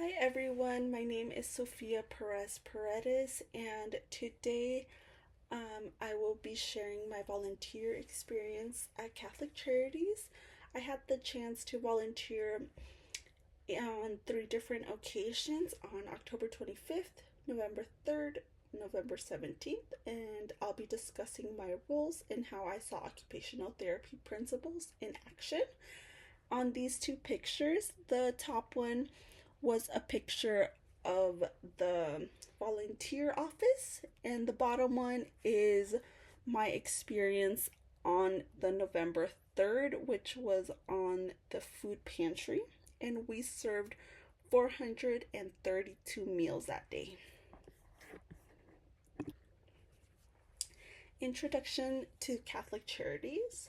Hi everyone, my name is Sofia Perez Paredes, and today I will be sharing my volunteer experience at Catholic Charities. I had the chance to volunteer on three different occasions on October 25th, November 3rd, November 17th, and I'll be discussing my roles and how I saw occupational therapy principles in action. On these two pictures, the top one was a picture of the volunteer office, and the bottom one is my experience on the November 3rd, which was on the food pantry, and we served 432 meals that day. Introduction to Catholic Charities.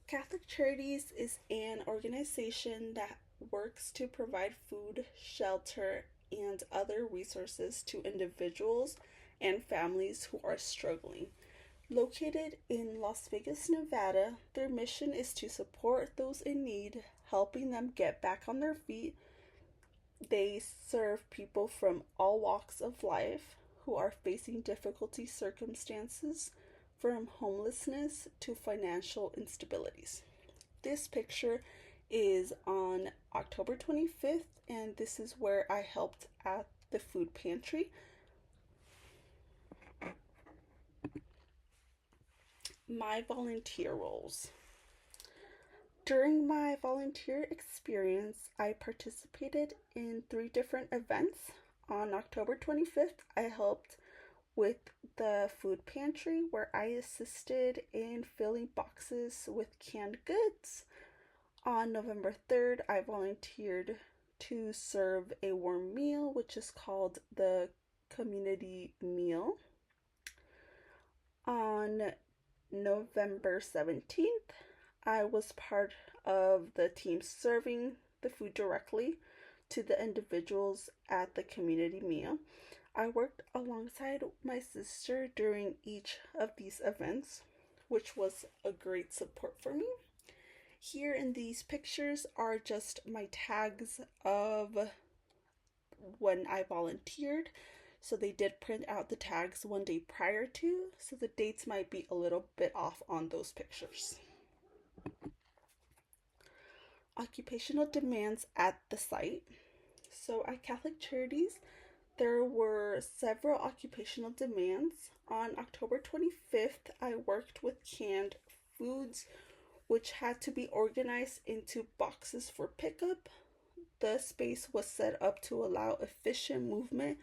Catholic Charities is an organization that works to provide food, shelter, and other resources to individuals and families who are struggling. Located in Las Vegas, Nevada, their mission is to support those in need, helping them get back on their feet. They serve people from all walks of life who are facing difficult circumstances, from homelessness to financial instabilities. This picture is on October 25th, and this is where I helped at the food pantry. My volunteer roles. During my volunteer experience, I participated in three different events. On October 25th, I helped with the food pantry where I assisted in filling boxes with canned goods. On November 3rd, I volunteered to serve a warm meal, which is called the community meal. On November 17th, I was part of the team serving the food directly to the individuals at the community meal. I worked alongside my sister during each of these events, which was a great support for me. Here in these pictures are just my tags of when I volunteered. So they did print out the tags one day prior to, so the dates might be a little bit off on those pictures. Occupational demands at the site. So at Catholic Charities, there were several occupational demands. On October 25th, I worked with canned foods, which had to be organized into boxes for pickup. The space was set up to allow efficient movement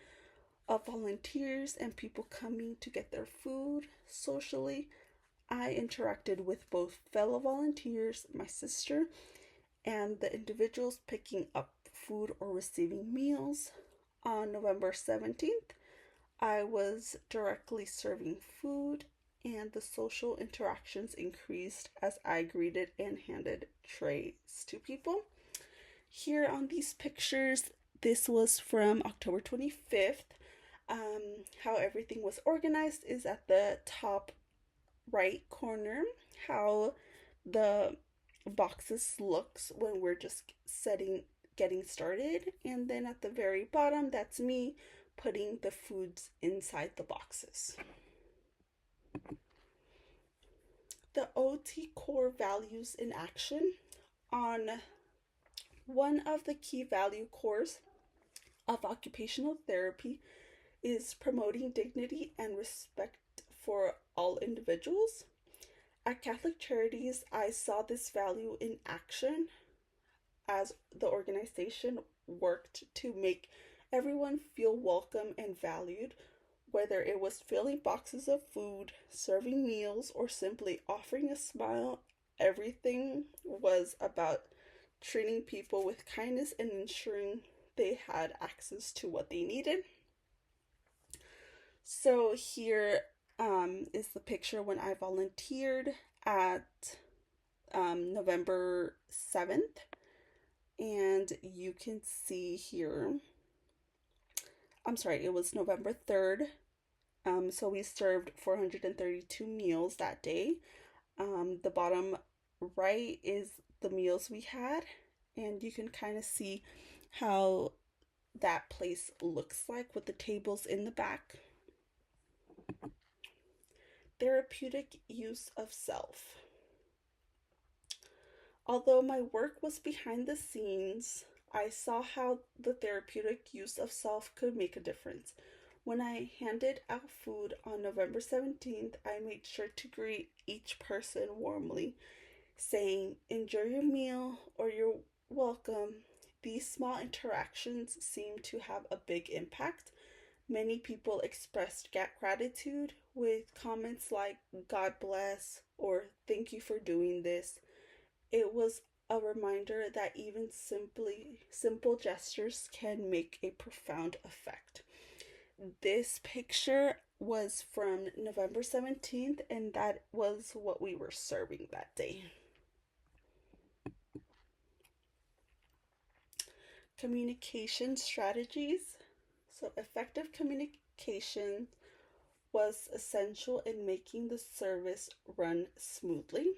of volunteers and people coming to get their food. Socially, I interacted with both fellow volunteers, my sister, and the individuals picking up food or receiving meals. On November 17th, I was directly serving food, and the social interactions increased as I greeted and handed trays to people. Here on these pictures, this was from October 25th. How everything was organized is at the top right corner, how the boxes looks when we're just getting started, and then at the very bottom, that's me putting the foods inside the boxes. The OT core values in action. On one of the key value cores of occupational therapy is promoting dignity and respect for all individuals. At Catholic Charities, I saw this value in action as the organization worked to make everyone feel welcome and valued, whether it was filling boxes of food, serving meals, or simply offering a smile. Everything was about treating people with kindness and ensuring they had access to what they needed. So here is the picture when I volunteered at November 7th. And you can see here, I'm sorry, it was November 3rd. So we served 432 meals that day. The bottom right is the meals we had, and you can kind of see how that place looks like with the tables in the back. Therapeutic use of self. Although my work was behind the scenes, I saw how the therapeutic use of self could make a difference. When I handed out food on November 17th, I made sure to greet each person warmly, saying, "Enjoy your meal" or "You're welcome." These small interactions seem to have a big impact. Many people expressed gratitude with comments like "God bless" or "Thank you for doing this." It was a reminder that even simple gestures can make a profound effect. This picture was from November 17th, and that was what we were serving that day. Communication strategies. So, effective communication was essential in making the service run smoothly.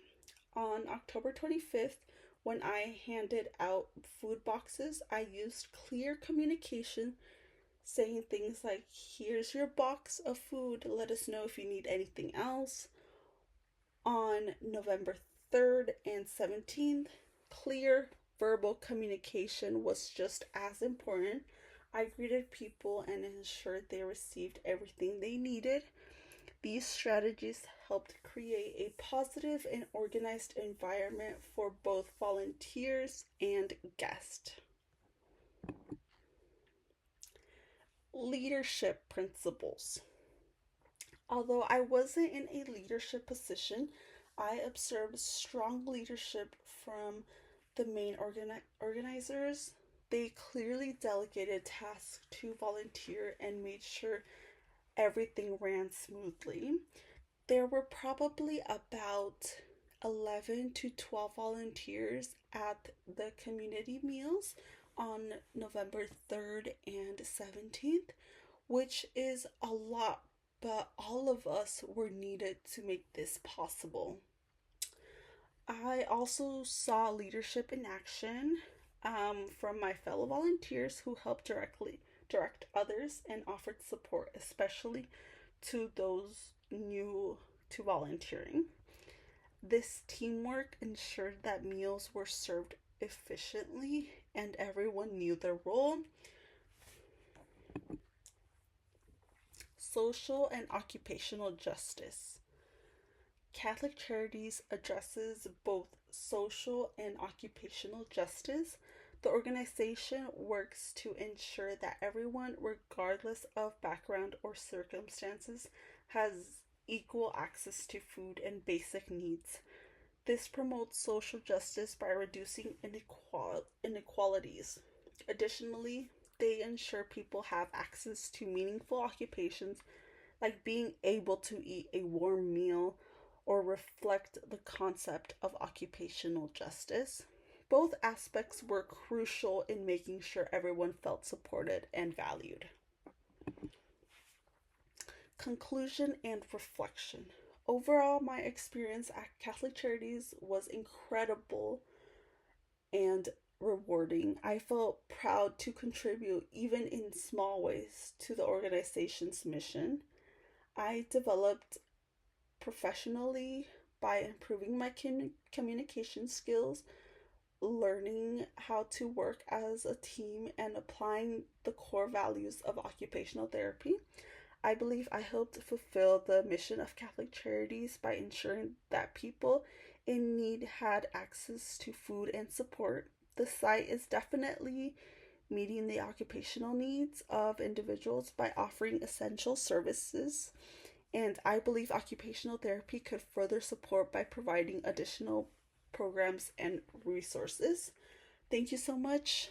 On October 25th, when I handed out food boxes, I used clear communication, saying things like, "Here's your box of food. Let us know if you need anything else." On November 3rd and 17th, clear verbal communication was just as important. I greeted people and ensured they received everything they needed. These strategies helped create a positive and organized environment for both volunteers and guests. Leadership principles. Although I wasn't in a leadership position, I observed strong leadership from the main organizers. They clearly delegated tasks to volunteer and made sure everything ran smoothly. There were probably about 11 to 12 volunteers at the community meals on November 3rd and 17th, which is a lot, but all of us were needed to make this possible. I also saw leadership in action from my fellow volunteers who helped direct others and offered support, especially to those new to volunteering. This teamwork ensured that meals were served efficiently and everyone knew their role. Social and occupational justice. Catholic Charities addresses both social and occupational justice. The organization works to ensure that everyone, regardless of background or circumstances, has equal access to food and basic needs. This promotes social justice by reducing inequalities. Additionally, they ensure people have access to meaningful occupations like being able to eat a warm meal or reflect the concept of occupational justice. Both aspects were crucial in making sure everyone felt supported and valued. Conclusion and reflection. Overall, my experience at Catholic Charities was incredible and rewarding. I felt proud to contribute, even in small ways, to the organization's mission. I developed professionally by improving my communication skills, learning how to work as a team, and applying the core values of occupational therapy. I believe I helped fulfill the mission of Catholic Charities by ensuring that people in need had access to food and support. The site is definitely meeting the occupational needs of individuals by offering essential services, and I believe occupational therapy could further support by providing additional programs and resources. Thank you so much.